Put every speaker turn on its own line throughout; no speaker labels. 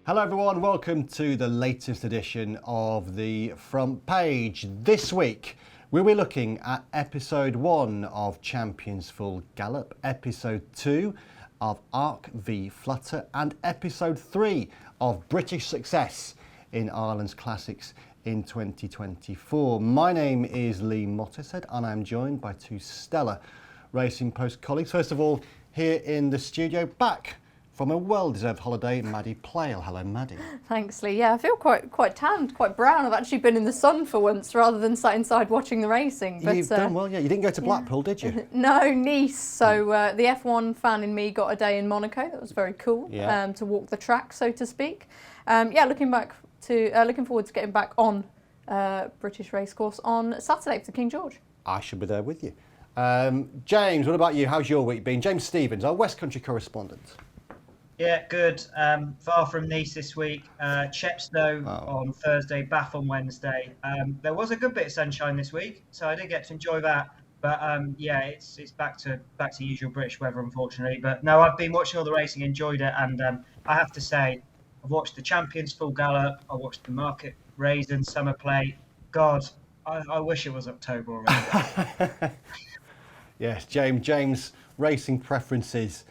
Hello everyone, welcome to the latest edition of the Front Page. This week we'll be looking at episode 1 of Champions Full Gallop, episode 2 of Arc v Flutter and episode 3 of British Success in Ireland's Classics in 2024. My name is Lee Mottershead and I'm joined by two stellar Racing Post colleagues. First of all, here in the studio, back from a well-deserved holiday, Maddie Plale. Hello, Maddie.
Thanks, Lee. Yeah, I feel quite tanned, quite brown. I've actually been in the sun for once rather than sat inside watching the racing.
But, you've done well, yeah. You didn't go to Blackpool, did you?
No, Nice. So the F1 fan in me got a day in Monaco. That was very cool to walk the track, so to speak. Looking forward to getting back on British Racecourse on Saturday for King George.
I should be there with you. James, what about you? How's your week been? James Stevens, our West Country correspondent.
Yeah, good. Far from Nice this week. Chepstow on Thursday, Bath on Wednesday. There was a good bit of sunshine this week, so I did get to enjoy that. But it's back to usual British weather, unfortunately. But no, I've been watching all the racing, enjoyed it, and I have to say, I've watched the Champions Full Gallop. I watched the Market Raisin Summer Plate. God, I wish it was October already.
Yes, James, racing preferences.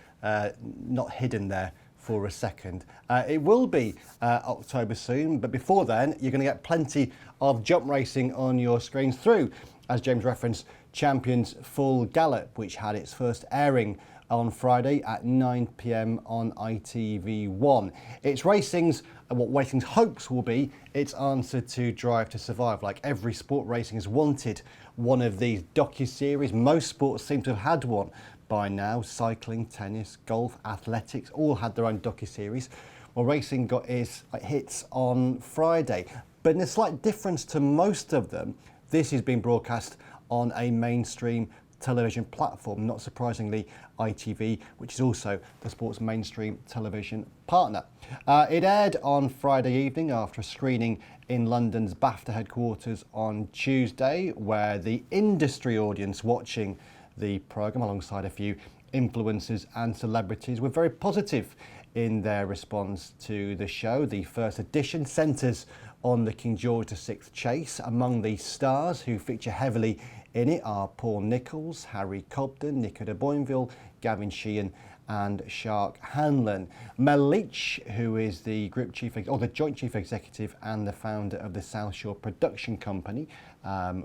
Not hidden there for a second. It will be October soon, but before then, you're going to get plenty of jump racing on your screens through, as James referenced, Champions Full Gallop, which had its first airing on Friday at 9 p.m. on ITV1. It's racing's, what racing's hopes will be, its answer to Drive to Survive. Like every sport, racing has wanted one of these docuseries. Most sports seem to have had one by now. Cycling, tennis, golf, athletics, all had their own docuseries. Well, racing got its hits on Friday. But in a slight difference to most of them, this is being broadcast on a mainstream television platform, not surprisingly ITV, which is also the sport's mainstream television partner. It aired on Friday evening after a screening in London's BAFTA headquarters on Tuesday, where the industry audience watching the programme, alongside a few influencers and celebrities, were very positive in their response to the show. The first edition centres on the King George VI chase. Among the stars who feature heavily in it are Paul Nicholls, Harry Cobden, Nico de Boinville, Gavin Sheehan and Shark Hanlon. Mel Leach, who is the group the joint chief executive and the founder of the South Shore production company,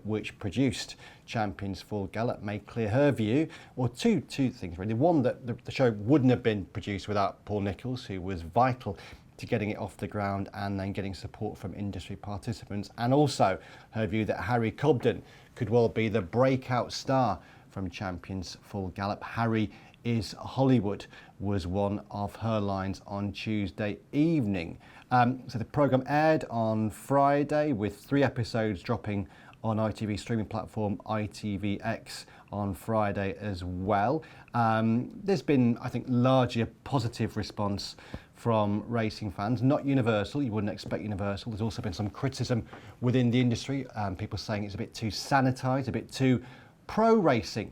which produced Champions Full Gallop, made clear her view, or two things really. One, that the show wouldn't have been produced without Paul Nicholls, who was vital to getting it off the ground and then getting support from industry participants, and also her view that Harry Cobden could well be the breakout star from Champions Full Gallop. Harry is Hollywood was one of her lines on Tuesday evening. So the programme aired on Friday, with 3 episodes dropping on ITV streaming platform ITVX on Friday as well. There's been, I think, largely a positive response from racing fans, not universal. You wouldn't expect universal. There's also been some criticism within the industry, people saying it's a bit too sanitised, a bit too pro-racing,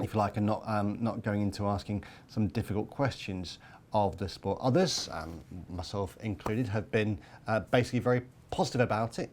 if you like, and not going into asking some difficult questions of the sport. Others, myself included, have been basically very positive about it.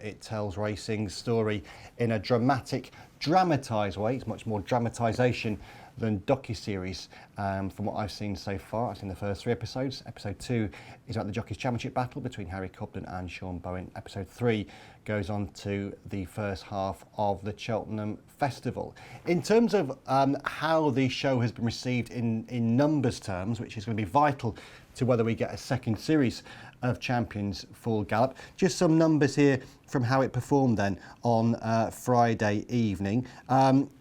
It tells racing's story in a dramatised way. It's much more dramatisation than docuseries from what I've seen so far. I've seen the first 3 episodes. Episode 2 is about the Jockeys' Championship battle between Harry Cobden and Sean Bowen. Episode 3 goes on to the first half of the Cheltenham Festival. In terms of how the show has been received in numbers terms, which is going to be vital to whether we get a second series of Champions Full Gallop. Just some numbers here from how it performed then on Friday evening.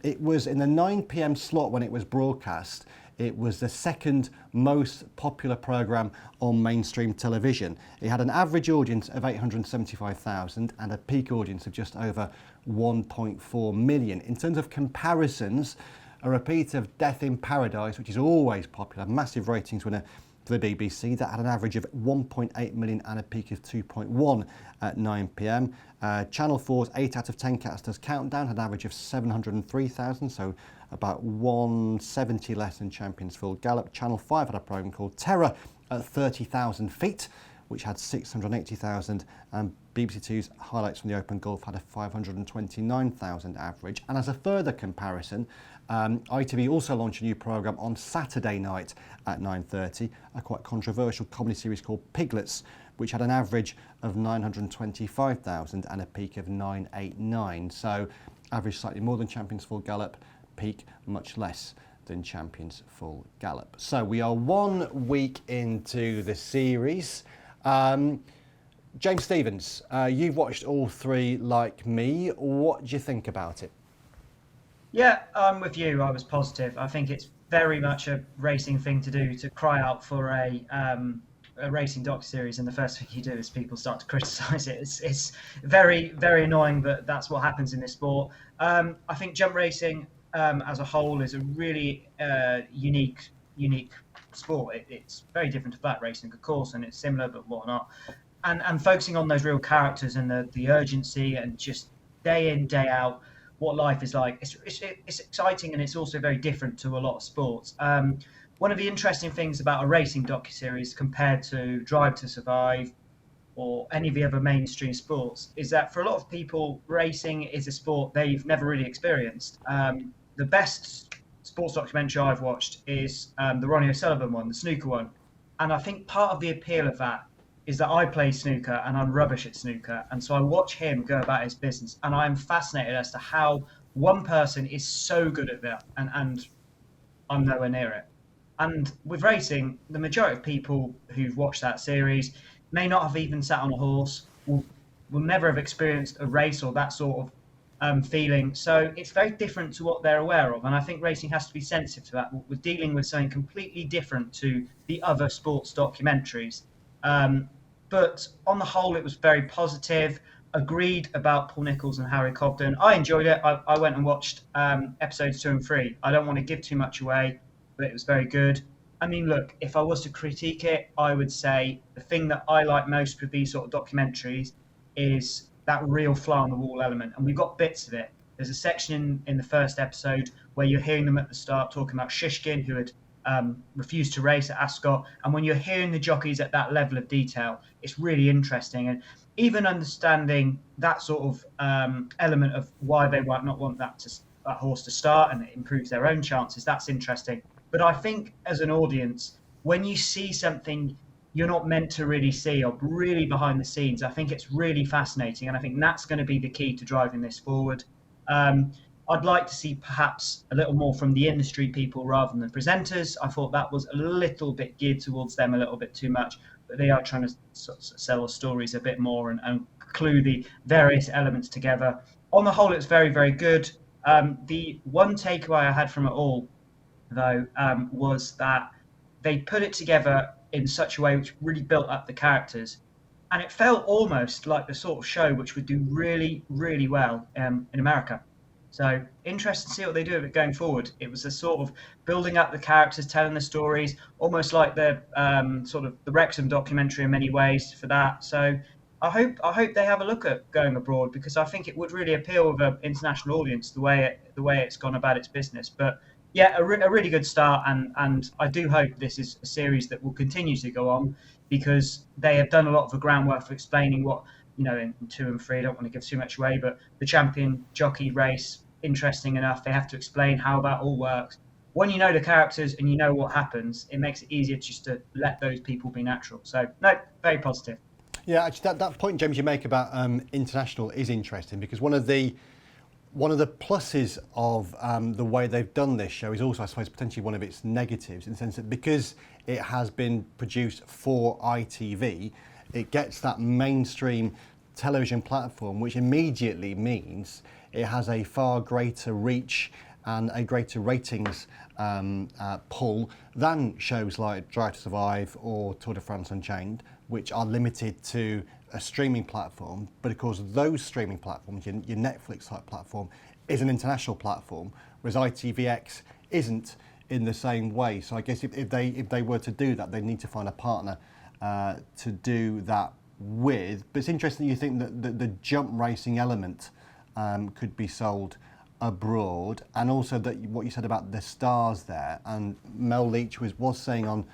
It was in the 9 p.m. slot when it was broadcast. It was the second most popular programme on mainstream television. It had an average audience of 875,000 and a peak audience of just over 1.4 million. In terms of comparisons, a repeat of Death in Paradise, which is always popular, massive ratings winner for the BBC, that had an average of 1.8 million and a peak of 2.1 at 9 p.m. Channel 4's 8 out of 10 Cats Does Countdown had an average of 703,000, so about 170 less than Champions Full Gallop. Channel 5 had a programme called Terror at 30,000 feet, which had 680,000, and BBC Two's Highlights from the Open Golf had a 529,000 average. And as a further comparison, ITV also launched a new programme on Saturday night at 9:30, a quite controversial comedy series called Piglets, which had an average of 925,000 and a peak of 989. So average slightly more than Champions Full Gallop, peak much less than Champions Full Gallop. So we are 1 week into the series. James Stephens, you've watched all three like me. What do you think about it?
Yeah, I'm with you. I was positive. I think it's very much a racing thing to do, to cry out for a racing docuseries, and the first thing you do is people start to criticise it. It's very, very annoying that that's what happens in this sport. I think jump racing as a whole is a really unique sport. It's very different to flat racing, of course, and it's similar but whatnot. And focusing on those real characters and the urgency and just day in, day out, what life is like. It's exciting, and it's also very different to a lot of sports. One of the interesting things about a racing docuseries compared to Drive to Survive or any of the other mainstream sports is that for a lot of people, racing is a sport they've never really experienced. The best sports documentary I've watched is the Ronnie O'Sullivan one, the snooker one. And I think part of the appeal of that is that I play snooker and I'm rubbish at snooker. And so I watch him go about his business, and I'm fascinated as to how one person is so good at that and I'm nowhere near it. And with racing, the majority of people who've watched that series may not have even sat on a horse, will never have experienced a race or that sort of feeling. So it's very different to what they're aware of. And I think racing has to be sensitive to that. We're dealing with something completely different to the other sports documentaries. But on the whole, it was very positive. Agreed about Paul Nicholls and Harry Cobden. I enjoyed it. I went and watched episodes 2 and 3. I don't want to give too much away, but it was very good. I mean, look, if I was to critique it, I would say the thing that I like most with these sort of documentaries is that real fly on the wall element. And we've got bits of it. There's a section in the first episode where you're hearing them at the start talking about Shishkin, who had refused to race at Ascot. And when you're hearing the jockeys at that level of detail, it's really interesting. And even understanding that sort of element of why they might not want that horse to start, and it improves their own chances, that's interesting. But I think as an audience, when you see something you're not meant to really see or really behind the scenes, I think it's really fascinating. And I think that's going to be the key to driving this forward. I'd like to see perhaps a little more from the industry people rather than the presenters. I thought that was a little bit geared towards them a little bit too much, but they are trying to sort of sell the stories a bit more and clue the various elements together. On the whole, it's very, very good. The one takeaway I had from it all, though, was that they put it together in such a way which really built up the characters. And it felt almost like the sort of show which would do really, really well in America. So interested to see what they do with it going forward. It was a sort of building up the characters, telling the stories, almost like the sort of the Wrexham documentary in many ways for that. So I hope they have a look at going abroad, because I think it would really appeal with an international audience the way it's gone about its business. But yeah, a really good start, and I do hope this is a series that will continue to go on, because they have done a lot of the groundwork for explaining what, you know, in 2 and 3, I don't want to give too much away, but the champion jockey race, interesting enough, they have to explain how that all works. When you know the characters and you know what happens, it makes it easier just to let those people be natural. So no, very positive.
Yeah, actually, that point, James, you make about international is interesting, because one of the pluses of the way they've done this show is also, I suppose, potentially one of its negatives, in the sense that because it has been produced for ITV, it gets that mainstream television platform, which immediately means it has a far greater reach and a greater ratings pull than shows like Drive to Survive or Tour de France Unchained, which are limited to a streaming platform. But of course, those streaming platforms, your Netflix type platform, is an international platform, whereas ITVX isn't in the same way. So I guess if they were to do that, they need to find a partner to do that with. But it's interesting you think that the jump racing element could be sold abroad, and also that what you said about the stars there, and Mel Leach was saying on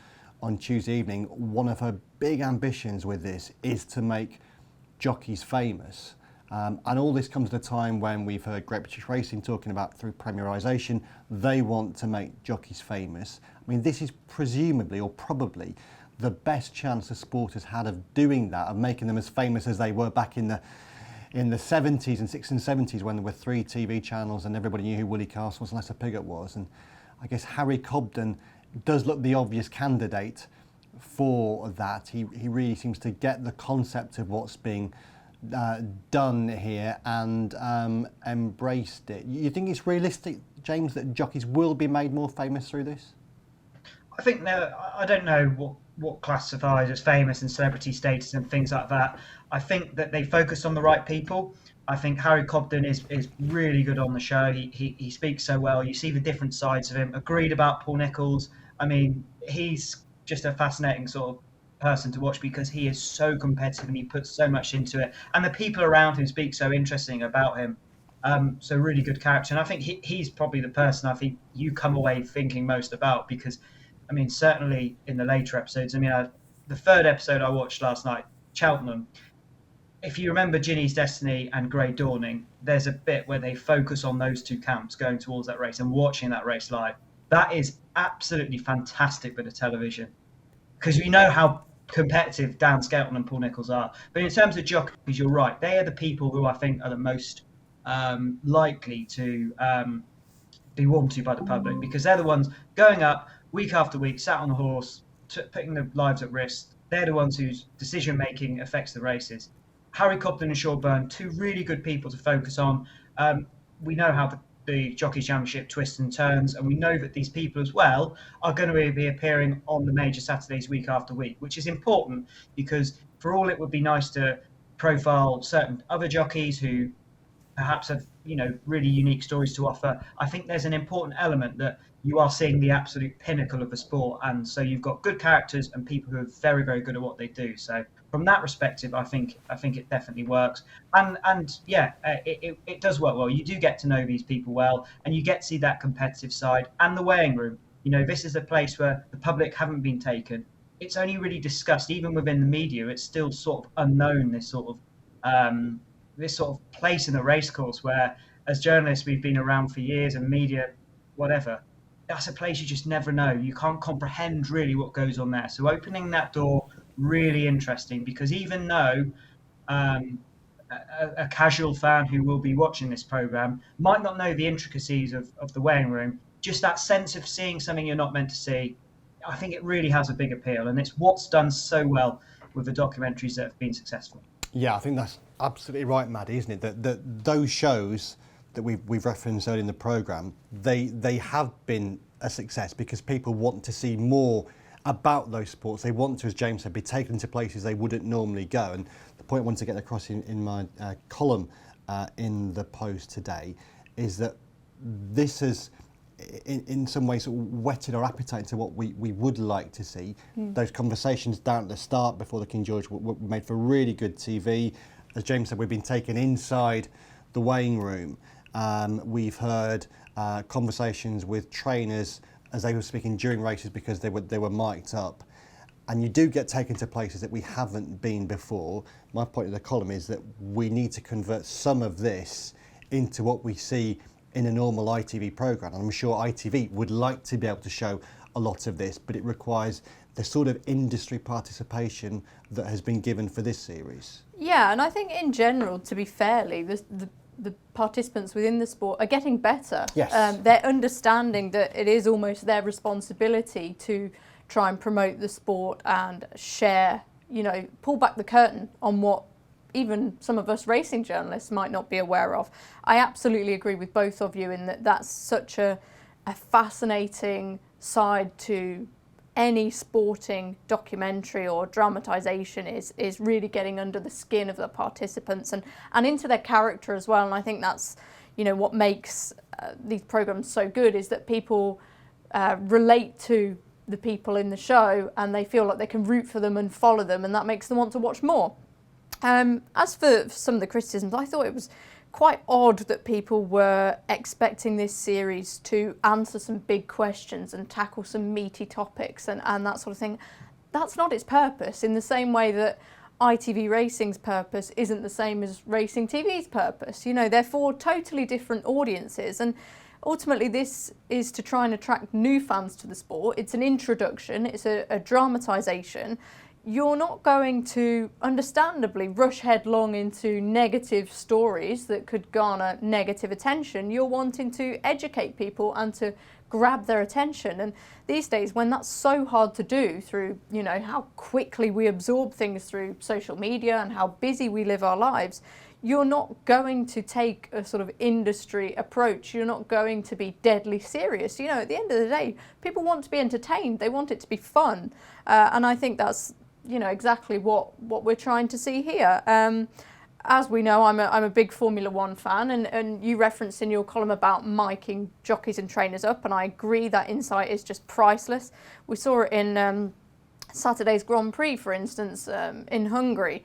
on Tuesday evening, one of her big ambitions with this is to make jockeys famous. And all this comes at a time when we've heard Great British Racing talking about through premierisation, they want to make jockeys famous. I mean, this is presumably or probably the best chance the sport has had of doing that, of making them as famous as they were back in the 70s and 60s and 70s when there were 3 TV channels and everybody knew who Willie Castle was and Lester Piggott was. And I guess Harry Cobden does look the obvious candidate for that. He really seems to get the concept of what's being done here and embraced it. You think it's realistic, James, that jockeys will be made more famous through this?
I think I don't know what classifies as famous and celebrity status and things like that. I think that they focus on the right people. I think Harry Cobden is really good on the show. He speaks so well. You see the different sides of him. Agreed about Paul Nicholls. I mean, he's just a fascinating sort of person to watch because he is so competitive and he puts so much into it. And the people around him speak so interesting about him. So really good character. And I think he's probably the person I think you come away thinking most about because, I mean, certainly in the later episodes, I mean, the third episode I watched last night, Cheltenham, if you remember Ginny's Destiny and Grey Dawning, there's a bit where they focus on those two camps going towards that race and watching that race live. That is absolutely fantastic bit of television because you know how competitive Dan Skelton and Paul Nicholls are. But in terms of jockeys, you're right. They are the people who I think are the most likely to be warmed to by the public because they're the ones going up week after week, sat on the horse, putting their lives at risk. They're the ones whose decision-making affects the races. Harry Cobden and Sean Byrne, 2 really good people to focus on. We know how the Jockey Championship twists and turns, and we know that these people as well are going to be appearing on the major Saturdays week after week, which is important because for all it would be nice to profile certain other jockeys who perhaps have, you know, really unique stories to offer, I think there's an important element that you are seeing the absolute pinnacle of the sport. And so you've got good characters and people who are very, very good at what they do. So from that perspective, I think it definitely works. And yeah, it does work well. You do get to know these people well, and you get to see that competitive side and the weighing room. You know, this is a place where the public haven't been taken. It's only really discussed, even within the media. It's still sort of unknown, this sort of place in the racecourse where, as journalists, we've been around for years and media, whatever. That's a place you just never know. You can't comprehend really what goes on there. So opening that door, really interesting, because even though a casual fan who will be watching this program might not know the intricacies of the weighing room, just that sense of seeing something you're not meant to see, I think it really has a big appeal. And it's what's done so well with the documentaries that have been successful.
Yeah, I think that's absolutely right, Maddie, isn't it? That those shows that we've referenced earlier in the programme, they have been a success because people want to see more about those sports. They want to, as James said, be taken to places they wouldn't normally go. And the point I want to get across in my column in the Post today is that this has, in some ways, sort of whetted our appetite to what we would like to see. Those conversations down at the start before the King George were made for really good TV. As James said, we've been taken inside the weighing room. We've heard conversations with trainers as they were speaking during races because they were mic'd up. And you do get taken to places that we haven't been before. My point of the column is that we need to convert some of this into what we see in a normal ITV programme. And I'm sure ITV would like to be able to show a lot of this, but it requires the sort of industry participation that has been given for this series.
Yeah, and I think in general, to be fairly, the participants within the sport are getting better.
Yes.
They're understanding that it is almost their responsibility to try and promote the sport and share, you know, pull back the curtain on what even some of us racing journalists might not be aware of. I absolutely agree with both of you in that that's such a fascinating side to any sporting documentary or dramatisation is really getting under the skin of the participants and into their character as well. And I think that's, you know, what makes these programmes so good is that people relate to the people in the show and they feel like they can root for them and follow them, and that makes them want to watch more. As for some of the criticisms, I thought it was quite odd that people were expecting this series to answer some big questions and tackle some meaty topics and that sort of thing. That's not its purpose, in the same way that ITV Racing's purpose isn't the same as Racing TV's purpose. You know, they're for totally different audiences, and ultimately this is to try and attract new fans to the sport. It's an introduction, it's a dramatisation. You're not going to, understandably, rush headlong into negative stories that could garner negative attention. You're wanting to educate people and to grab their attention. And these days, when that's so hard to do through, you know, how quickly we absorb things through social media and how busy we live our lives, you're not going to take a sort of industry approach. You're not going to be deadly serious. You know, at the end of the day, people want to be entertained. They want it to be fun. And I think that's, you know, exactly what we're trying to see here. As we know, I'm a big Formula One fan, and you referenced in your column about miking jockeys and trainers up, and I agree that insight is just priceless. We saw it in Saturday's Grand Prix, for instance, in Hungary.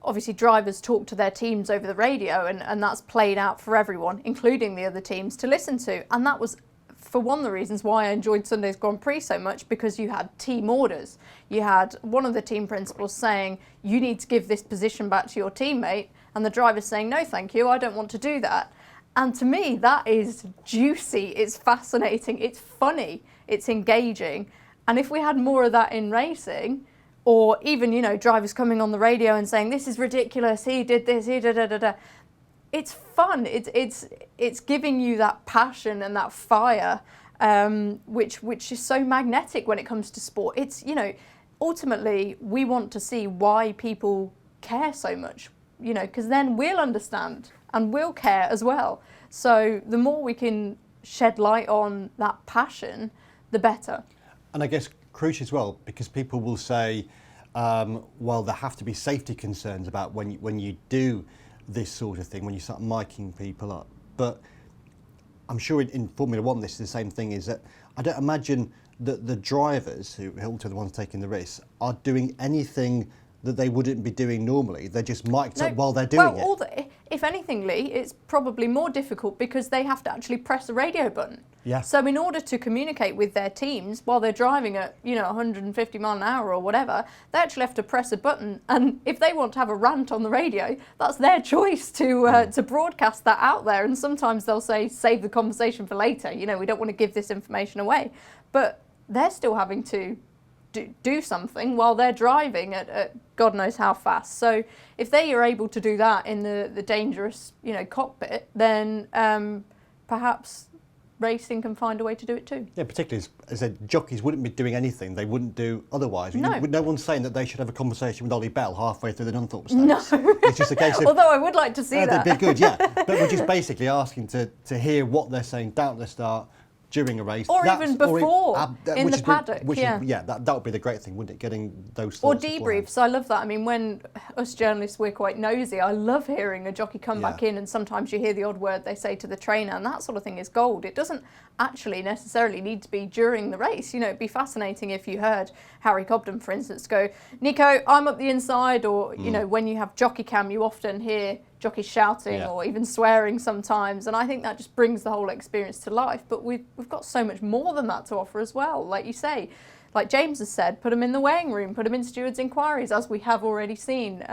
Obviously, drivers talk to their teams over the radio, and that's played out for everyone, including the other teams, to listen to. And that was, for one of the reasons why I enjoyed Sunday's Grand Prix so much, because you had team orders. You had one of the team principals saying, you need to give this position back to your teammate, and the driver's saying, no, thank you, I don't want to do that. And to me, that is juicy, it's fascinating, it's funny, it's engaging. And if we had more of that in racing, or even, you know, drivers coming on the radio and saying, this is ridiculous, he did this, he da-da-da-da, it's fun. It's giving you that passion and that fire, which is so magnetic when it comes to sport. It's, you know, ultimately we want to see why people care so much, you know, because then we'll understand and we'll care as well. So the more we can shed light on that passion, the better.
And I guess crucial as well, because people will say, well, there have to be safety concerns about when you do this sort of thing, when you start miking people up. But I'm sure in Formula One this is the same thing, is that I don't imagine that the drivers, who are the ones taking the risks, are doing anything that they wouldn't be doing normally. They're just mic'd up while they're doing it.
If anything, Lee, it's probably more difficult because they have to actually press a radio button.
Yeah.
So in order to communicate with their teams while they're driving at, you know, 150 mile an hour or whatever, they actually have to press a button. And if they want to have a rant on the radio, that's their choice to broadcast that out there. And sometimes they'll say, save the conversation for later. You know, we don't want to give this information away. But they're still having to do something while they're driving at God knows how fast. So if they are able to do that in the dangerous, you know, cockpit, then perhaps racing can find a way to do it too.
Yeah, particularly as jockeys wouldn't be doing anything they wouldn't do otherwise.
No.
No one's saying that they should have a conversation with Ollie Bell halfway through the Nunthorpe Stakes.
No.
It's just a case of...
Although I would like to see that.
That'd be good, yeah. But we're just basically asking to hear what they're saying down at the start, during a race.
Or even before, in the paddock,
that would be the great thing, wouldn't it? Getting those thoughts.
Or debriefs, I love that. I mean, when us journalists, we're quite nosy, I love hearing a jockey come back in, and sometimes you hear the odd word they say to the trainer, and that sort of thing is gold. It doesn't actually necessarily need to be during the race. You know, it'd be fascinating if you heard Harry Cobden, for instance, go, Nico, I'm up the inside, or, you know, when you have jockey cam, you often hear jockeys shouting or even swearing sometimes, and I think that just brings the whole experience to life. But we've got so much more than that to offer as well. Like you say, like James has said, put them in the weighing room, put them in stewards' inquiries, as we have already seen.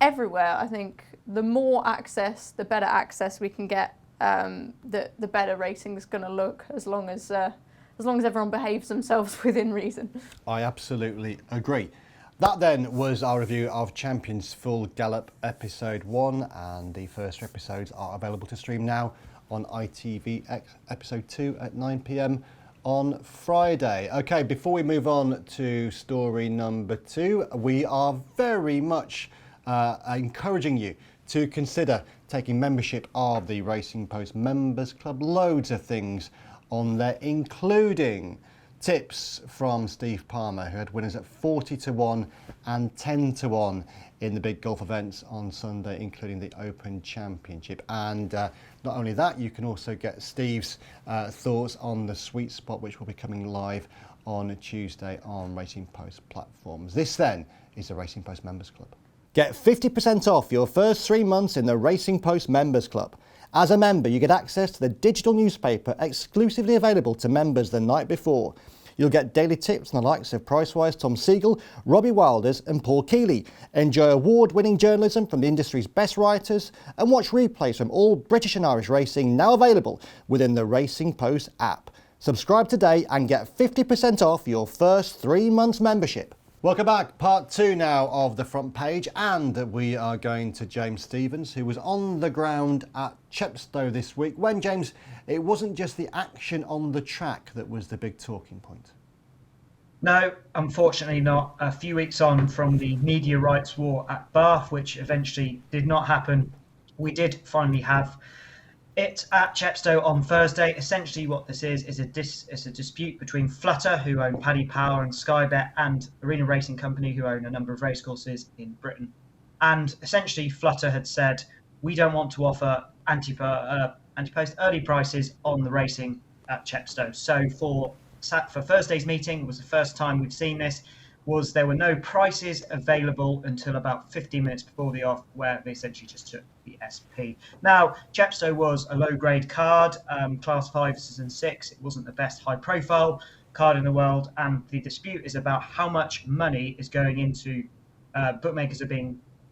Everywhere, I think the more access, the better access we can get, the better racing is going to look, as long as everyone behaves themselves within reason.
I absolutely agree. That then was our review of Champions Full Gallop episode 1, and the first episodes are available to stream now on ITV episode 2 at 9 p.m. on Friday. Okay, before we move on to story number 2, we are very much encouraging you to consider taking membership of the Racing Post Members Club. Loads of things on there, including tips from Steve Palmer, who had winners at 40-1 and 10-1 in the big golf events on Sunday, including the Open Championship. And not only that, you can also get Steve's thoughts on the Sweet Spot, which will be coming live on Tuesday on Racing Post platforms. This then is the Racing Post Members Club. Get 50% off your first 3 months in the Racing Post Members Club. As a member, you get access to the digital newspaper exclusively available to members the night before. You'll get daily tips from the likes of Pricewise Tom Siegel, Robbie Wilders and Paul Keeley. Enjoy award-winning journalism from the industry's best writers and watch replays from all British and Irish racing now available within the Racing Post app. Subscribe today and get 50% off your first 3 months membership. Welcome back. Part 2 now of the front page, and we are going to James Stephens, who was on the ground at Chepstow this week when, James, it wasn't just the action on the track that was the big talking point.
No, unfortunately not. A few weeks on from the media rights war at Bath, which eventually did not happen, we did finally have it at Chepstow on Thursday. Essentially what this is a dispute between Flutter, who own Paddy Power and Sky Bet, and Arena Racing Company, who own a number of racecourses in Britain. And essentially Flutter had said, we don't want to offer anti-post early prices on the racing at Chepstow. So for Thursday's meeting, it was the first time we've seen this, was there were no prices available until about 15 minutes before the off, where they essentially just took the SP. Now, Chepstow was a low-grade card, class 5s and 6. It wasn't the best high-profile card in the world, and the dispute is about how much money is going into, bookmakers are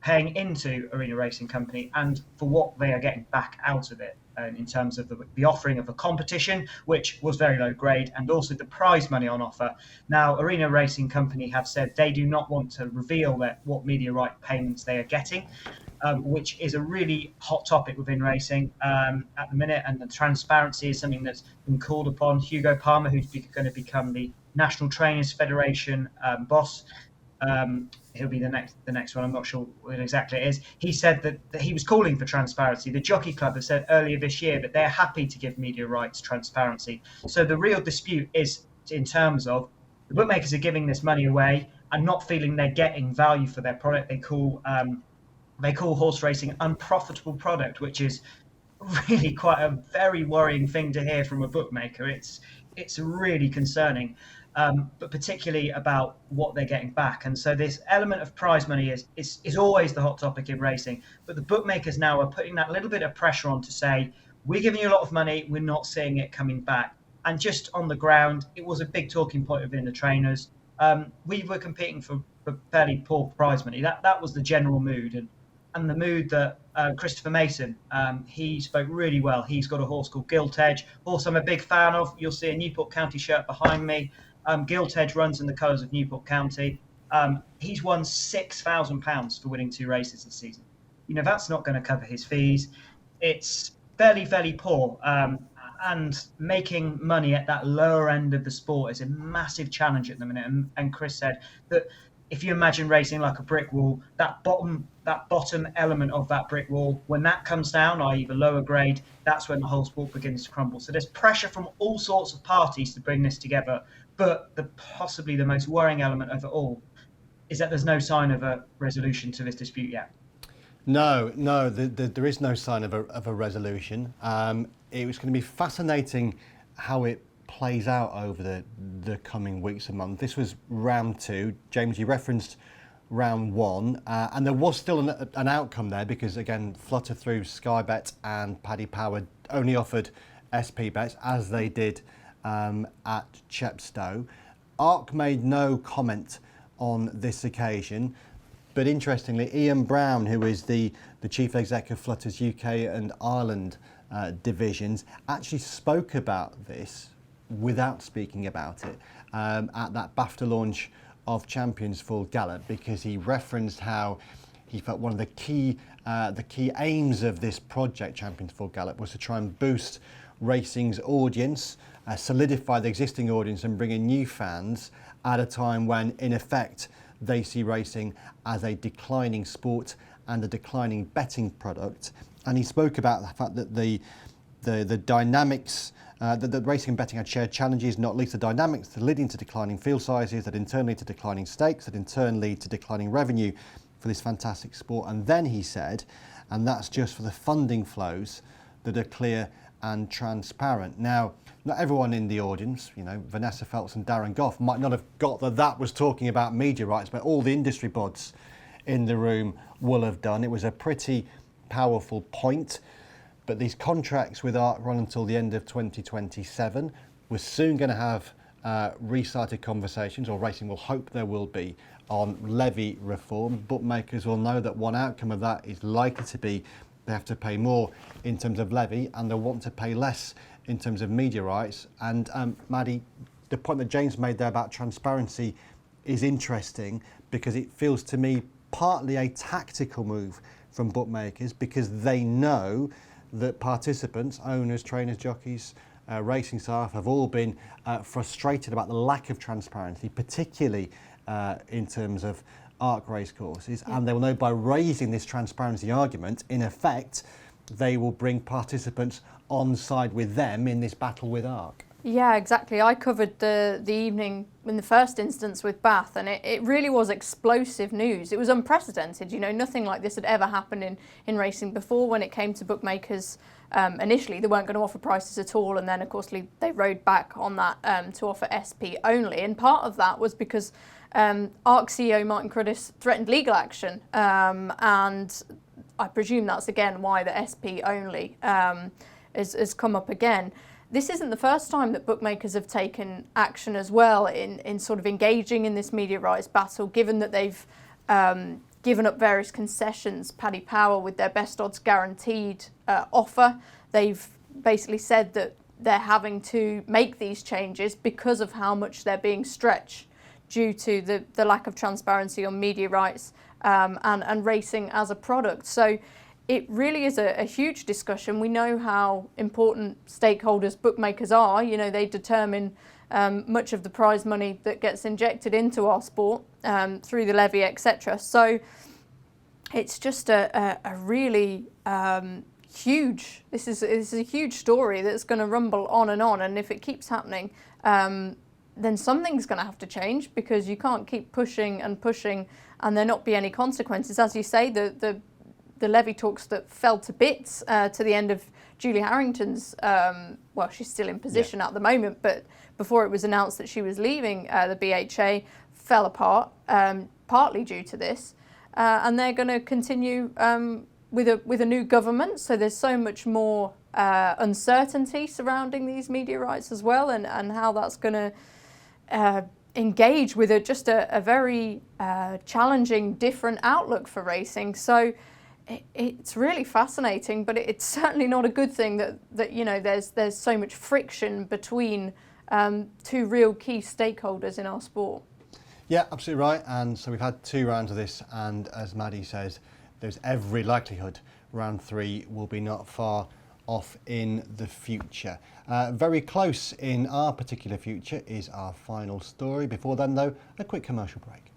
paying into Arena Racing Company, and for what they are getting back out of it. In terms of the offering of a competition, which was very low grade, and also the prize money on offer. Now, Arena Racing Company have said they do not want to reveal what media right payments they are getting, which is a really hot topic within racing at the minute, and the transparency is something that's been called upon. Hugo Palmer, who's going to become the National Trainers Federation boss, he'll be the next one. I'm not sure what exactly it is. He said that he was calling for transparency. The Jockey Club have said earlier this year that they're happy to give media rights transparency. So the real dispute is in terms of the bookmakers are giving this money away and not feeling they're getting value for their product. They call horse racing an unprofitable product, which is really quite a very worrying thing to hear from a bookmaker. It's really concerning. But particularly about what they're getting back. And so this element of prize money is always the hot topic in racing. But the bookmakers now are putting that little bit of pressure on to say, we're giving you a lot of money, we're not seeing it coming back. And just on the ground, it was a big talking point within the trainers. We were competing for fairly poor prize money. That was the general mood. And the mood that Christopher Mason, he spoke really well. He's got a horse called Gilt Edge, horse I'm a big fan of. You'll see a Newport County shirt behind me. Gilt Edge runs in the colours of Newport County. He's won £6,000 for winning 2 races this season. You know, that's not going to cover his fees. It's fairly, fairly poor. And making money at that lower end of the sport is a massive challenge at the minute. And Chris said that if you imagine racing like a brick wall, that bottom element of that brick wall, when that comes down, i.e. the lower grade, that's when the whole sport begins to crumble. So there's pressure from all sorts of parties to bring this together. But possibly the most worrying element of it all is that there's no sign of a resolution to this dispute yet.
No, there is no sign of a resolution. It was going to be fascinating how it plays out over the coming weeks and months. This was round 2. James, you referenced round 1, and there was still an outcome there because, again, Flutter through Sky Bet and Paddy Power only offered SP bets, as they did at Chepstow. Arc made no comment on this occasion, but interestingly, Ian Brown, who is the chief exec of Flutter's UK and Ireland divisions, actually spoke about this without speaking about it at that BAFTA launch of Champions for Gallop, because he referenced how he felt one of the key aims of this project, Champions for Gallop, was to try and boost racing's audience, solidify the existing audience and bring in new fans at a time when, in effect, they see racing as a declining sport and a declining betting product. And he spoke about the fact that the dynamics, that the racing and betting had shared challenges, not least the dynamics that leading to declining field sizes, that in turn lead to declining stakes, that in turn lead to declining revenue for this fantastic sport. And then he said, and that's just for the funding flows that are clear and transparent. Now, not everyone in the audience, you know, Vanessa Phelps and Darren Goff might not have got that was talking about media rights, but all the industry bods in the room will have done. It was a pretty powerful point, but these contracts with Arc run until the end of 2027. We're soon going to have restarted conversations, or racing will hope there will be, on levy reform. Bookmakers will know that one outcome of that is likely to be they have to pay more in terms of levy, and they'll want to pay less in terms of media rights. And Maddie, the point that James made there about transparency is interesting, because it feels to me partly a tactical move from bookmakers, because they know that participants, owners, trainers, jockeys, racing staff have all been frustrated about the lack of transparency, particularly in terms of Arc racecourses, and they will know by raising this transparency argument, in effect, they will bring participants on side with them in this battle with Arc.
Yeah, exactly. I covered the evening in the first instance with Bath, and it really was explosive news. It was unprecedented. You know, nothing like this had ever happened in racing before. When it came to bookmakers, initially they weren't going to offer prices at all, and then of course they rode back on that to offer SP only. And part of that was because Arc CEO Martin Cruddas threatened legal action, and I presume that's again why the SP only has come up again. This isn't the first time that bookmakers have taken action as well in sort of engaging in this media rights battle, given that they've given up various concessions. Paddy Power with their best odds guaranteed offer, they've basically said that they're having to make these changes because of how much they're being stretched due to the lack of transparency on media rights and racing as a product. So it really is a huge discussion. We know how important stakeholders bookmakers are. You know, they determine much of the prize money that gets injected into our sport through the levy, etc. So it's just a really huge, this is a huge story that's going to rumble on, and if it keeps happening, then something's going to have to change, because you can't keep pushing and pushing and there not be any consequences. As you say, the levy talks that fell to bits to the end of Julie Harrington's, well, she's still in position at the moment, but before it was announced that she was leaving the BHA, fell apart, partly due to this. And they're going to continue with a new government, so there's so much more uncertainty surrounding these media rights as well, and how that's going to engage with just a very challenging, different outlook for racing. So it's really fascinating, but it's certainly not a good thing that you know there's so much friction between two real key stakeholders in our sport.
Yeah, absolutely right. And so we've had 2 rounds of this, and as Maddie says, there's every likelihood round 3 will be not far off in the future. Very close in our particular future is our final story. Before then, though, a quick commercial break.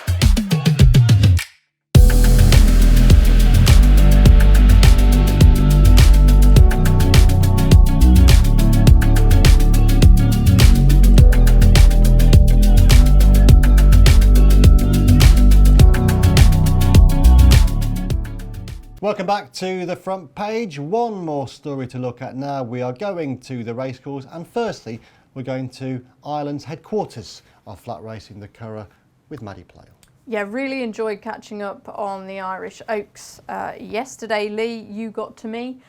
Welcome back to the front page. One more story to look at now. We are going to the racecourse, and firstly, we're going to Ireland's headquarters of flat racing, the Curragh, with Maddie Plale.
Yeah, really enjoyed catching up on the Irish Oaks yesterday. Lee, you got to me.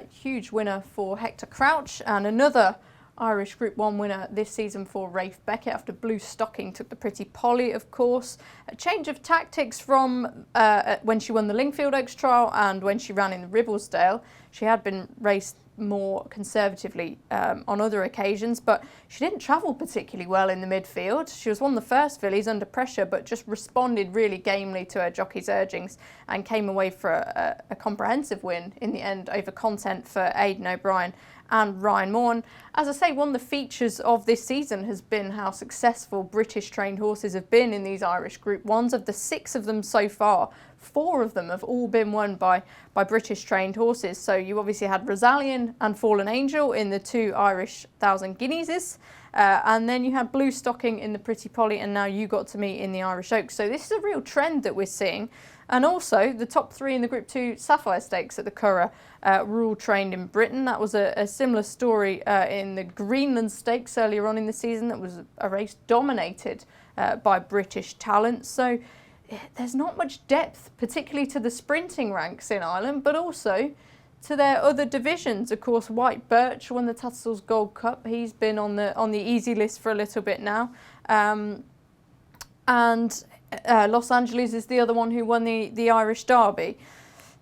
Huge winner for Hector Crouch, and another Irish Group 1 winner this season for Rafe Beckett after Blue Stocking took the Pretty Polly, of course. A change of tactics from when she won the Lingfield Oaks trial and when she ran in the Ribblesdale. She had been raced more conservatively on other occasions, but she didn't travel particularly well in the midfield. She was one of the first fillies under pressure, but just responded really gamely to her jockey's urgings and came away for a comprehensive win in the end over Content for Aidan O'Brien and Ryan Moore. As I say, one of the features of this season has been how successful British trained horses have been in these Irish Group 1s. Of the 6 of them so far, 4 of them have all been won by British trained horses. So you obviously had Rosalien and Fallen Angel in the 2 Irish 1,000 Guineas, and then you had Blue Stocking in the Pretty Polly, and now You Got to Me in the Irish Oaks. So this is a real trend that we're seeing. And also the top 3 in the Group 2 Sapphire Stakes at the Curragh were all trained in Britain. That was a similar story in the Greenland Stakes earlier on in the season. That was a race dominated by British talent. So there's not much depth, particularly to the sprinting ranks in Ireland, but also to their other divisions. Of course, White Birch won the Tattersalls Gold Cup. He's been on the easy list for a little bit now. And Los Angeles is the other one who won the Irish Derby.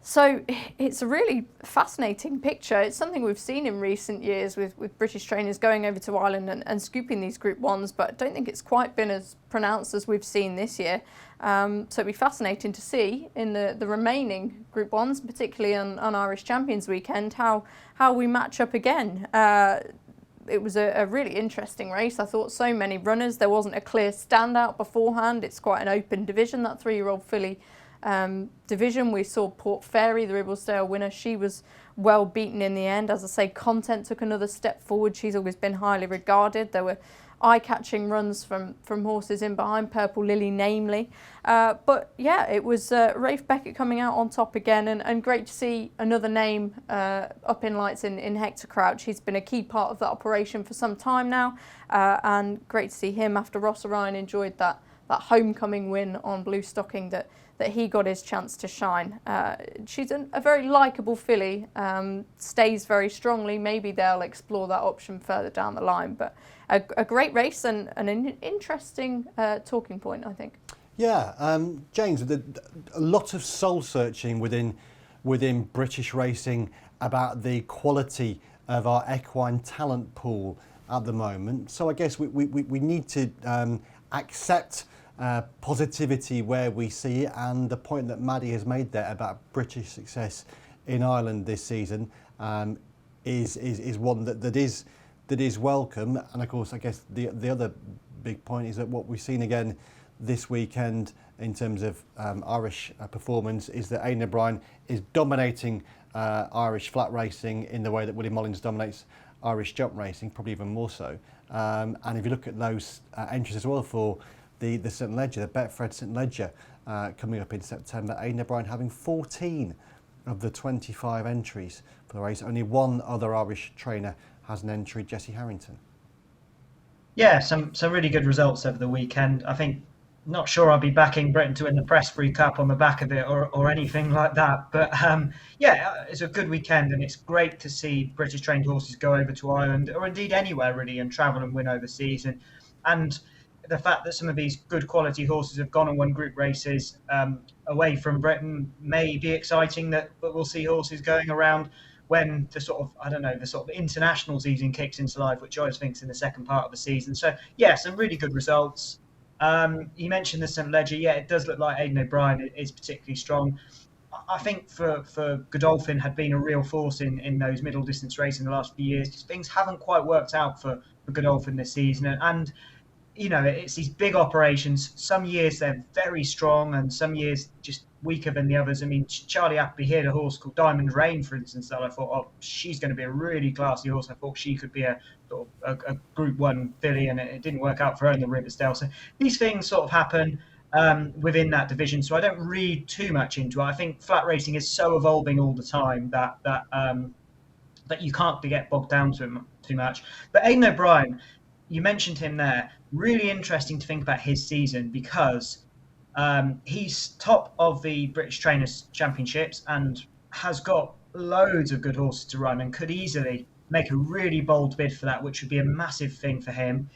So it's a really fascinating picture. It's something we've seen in recent years with British trainers going over to Ireland and scooping these Group 1s, but I don't think it's quite been as pronounced as we've seen this year. So it'd be fascinating to see in the remaining Group 1s, particularly on Irish Champions Weekend, how we match up again. It was a really interesting race. I thought so many runners. There wasn't a clear standout beforehand. It's quite an open division, that 3-year-old filly division. We saw Port Fairy, the Ribblesdale winner. She was well beaten in the end. As I say, Content took another step forward. She's always been highly regarded. There were eye-catching runs from horses in behind, Purple Lily namely. But yeah, it was Rafe Beckett coming out on top again, and great to see another name up in lights in Hector Crouch. He's been a key part of that operation for some time now, and great to see him after Ross Orion enjoyed that homecoming win on Blue Stocking that he got his chance to shine. She's a very likeable filly, stays very strongly. Maybe they'll explore that option further down the line, but a great race and an interesting talking point, I think.
Yeah, James, a lot of soul searching within British racing about the quality of our equine talent pool at the moment. So I guess we need to accept positivity where we see it, and the point that Maddie has made there about British success in Ireland this season is one that is welcome. And of course, I guess the other big point is that what we've seen again this weekend in terms of Irish performance is that Aidan O'Brien is dominating Irish flat racing in the way that Willie Mullins dominates Irish jump racing, probably even more so. And if you look at those entries as well for the St Ledger, the Betfred St Ledger coming up in September, Aidan O'Brien having 14 of the 25 entries for the race. Only one other Irish trainer has an entry, Jesse Harrington.
Yeah, some really good results over the weekend. I think, not sure I'll be backing Britain to win the Pressbury Cup on the back of it or anything like that. But yeah, it's a good weekend, and it's great to see British trained horses go over to Ireland, or indeed anywhere really, and travel and win overseas. And the fact that some of these good quality horses have gone and won group races away from Britain may be exciting, but we'll see horses going around when the sort of international season kicks into life, which I always think is in the second part of the season. So yeah, some really good results. You mentioned the St Ledger. Yeah, it does look like Aidan O'Brien is particularly strong. I think for Godolphin had been a real force in those middle distance races in the last few years. Just things haven't quite worked out for Godolphin this season, and you know, it's these big operations. Some years they're very strong, and some years just weaker than the others. I mean, Charlie Appleby had a horse called Diamond Rain, for instance, that I thought, oh, she's going to be a really classy horse. I thought she could be a Group 1 filly, and it didn't work out for her in the Ribblesdale. So these things sort of happen within that division. So I don't read too much into it. I think flat racing is so evolving all the time that you can't get bogged down too much. But Aidan O'Brien, you mentioned him there. Really interesting to think about his season, because he's top of the British Trainers' Championships and has got loads of good horses to run, and could easily make a really bold bid for that, which would be a massive thing for him.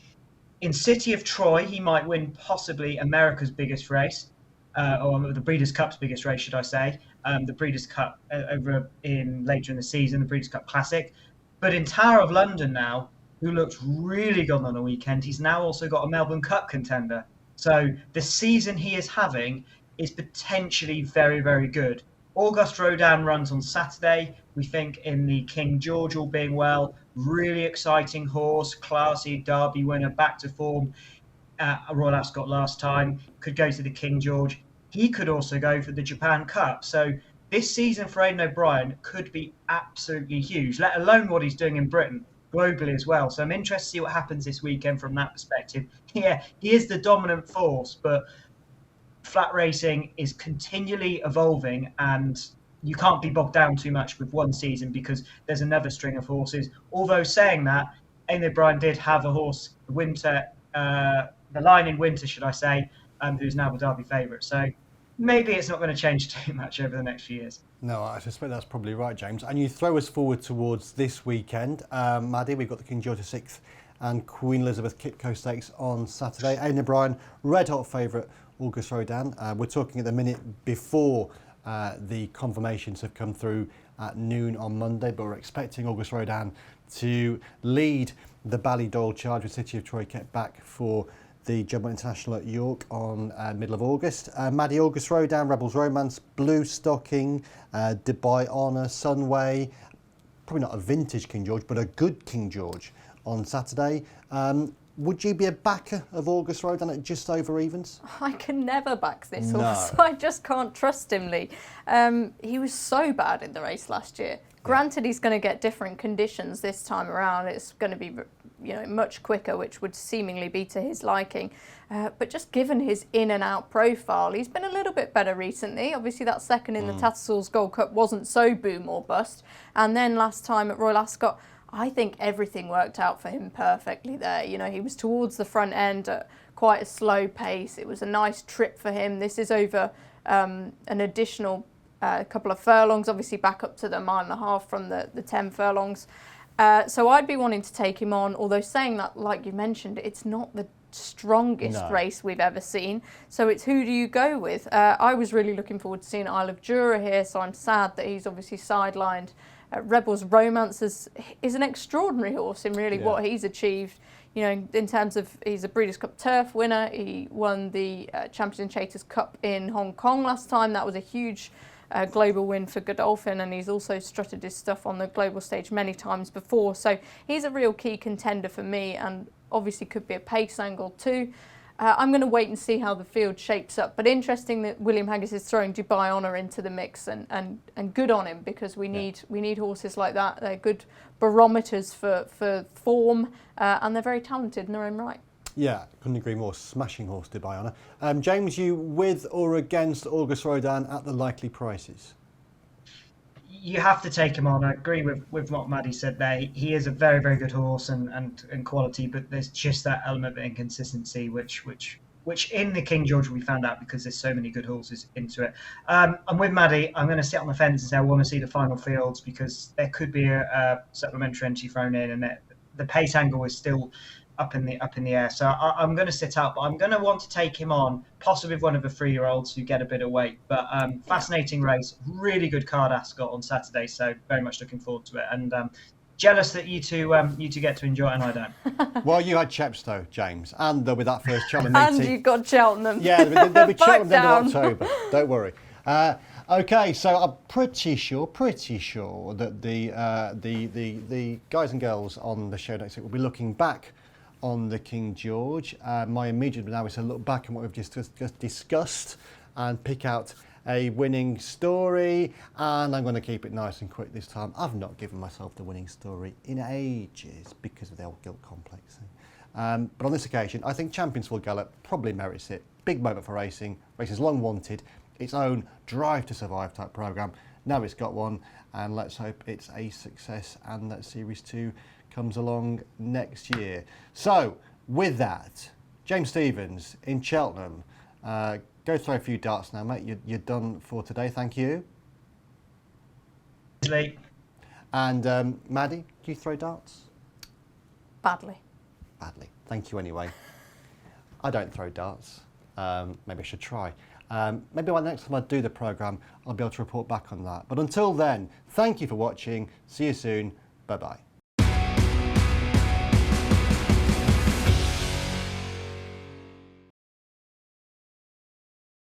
In City of Troy, he might win possibly America's biggest race, or the Breeders' Cup's biggest race, should I say. The Breeders' Cup over later in the season, the Breeders' Cup Classic. But in Tower of London now, who looked really good on the weekend, he's now also got a Melbourne Cup contender. So the season he is having is potentially very, very good. August Rodin runs on Saturday. We think in the King George, all being well. Really exciting horse, classy Derby winner, back to form at Royal Ascot last time. Could go to the King George. He could also go for the Japan Cup. So this season for Aidan O'Brien could be absolutely huge, let alone what he's doing in Britain, globally as well. So I'm interested to see what happens this weekend from that perspective. Yeah, he is the dominant force, but flat racing is continually evolving, and you can't be bogged down too much with one season, because there's another string of horses. Although saying that, Aidan O'Brien did have a horse, the Line in Winter, should I say, who's now the Derby favourite. So maybe it's not going to change too much over the next few years.
No, I suspect that's probably right, James. And you throw us forward towards this weekend. Maddie, we've got the King George VI and Queen Elizabeth Qipco Stakes on Saturday. Aidan O'Brien, red hot favourite, August Rodin. We're talking at the minute before the confirmations have come through at noon on Monday, but we're expecting August Rodin to lead the Ballydoyle charge with City of Troy kept back for the Jumpman International at York on middle of August. Maddie, August Rodin, Rebels Romance, Blue Stocking, Dubai Honour, Sunway, probably not a vintage King George, but a good King George on Saturday. Would you be a backer of August Rodin at just over evens?
I can never back this
No.
horse. I just can't trust him, Lee. He was so bad in the race last year. Granted, he's going to get different conditions this time around. It's going to be, much quicker, which would seemingly be to his liking. But just given his in and out profile, he's been a little bit better recently. Obviously, that second in the Tattersalls Gold Cup wasn't so boom or bust. And then last time at Royal Ascot, I think everything worked out for him perfectly there. He was towards the front end at quite a slow pace. It was a nice trip for him. This is over an additional couple of furlongs, obviously back up to the 1.5 miles from the 10 furlongs. So I'd be wanting to take him on, although saying that, like you mentioned, it's not the strongest race we've ever seen. So it's who do you go with? I was really looking forward to seeing Isle of Jura here, so I'm sad that he's obviously sidelined. Rebels Romance is an extraordinary horse in really what he's achieved. In terms of, he's a Breeders' Cup Turf winner. He won the Champions and Cheaters Cup in Hong Kong last time. That was a huge global win for Godolphin, and he's also strutted his stuff on the global stage many times before. So he's a real key contender for me, and obviously could be a pace angle too. I'm going to wait and see how the field shapes up. But interesting that William Haggis is throwing Dubai Honour into the mix, and good on him, because we need horses like that. They're good barometers for form, and they're very talented in their own right.
Yeah, couldn't agree more. Smashing horse, Dubai Honour. James, you with or against August Rodin at the likely prices?
You have to take him on. I agree with what Maddie said there. He is a very, very good horse and quality, but there's just that element of inconsistency, which in the King George we found out because there's so many good horses into it. I'm with Maddie. I'm going to sit on the fence and say I want to see the final fields, because there could be a supplementary entry thrown in, and the pace angle is still up in the air. So I'm going to sit out, but I'm going to want to take him on, possibly with one of the 3-year-olds who get a bit of weight. But fascinating race, really good card Ascot on Saturday. So very much looking forward to it, and jealous that you two get to enjoy it and I don't.
Well, you had Chepstow, James, and there'll be that first Cheltenham meeting.
And you've got Cheltenham.
Yeah, there'll be Cheltenham
Back
end of October. Don't worry. Okay, so I'm pretty sure that the guys and girls on the show next week will be looking back on the King George. My immediate now is to look back at what we've just discussed and pick out a winning story, and I'm going to keep it nice and quick this time. I've not given myself the winning story in ages because of the old guilt complex. But on this occasion, I think Champions Will Gallop probably merits it. Big moment for racing. Racing's long wanted its own Drive to Survive type programme. Now it's got one, and let's hope it's a success and that Series 2 comes along next year. So, with that, James Stephens in Cheltenham, go throw a few darts now, mate. You're done for today. Thank you.
Late.
And Maddie, do you throw darts?
Badly.
Thank you anyway. I don't throw darts. Maybe I should try. Maybe by the next time I do the programme, I'll be able to report back on that. But until then, thank you for watching. See you soon. Bye-bye.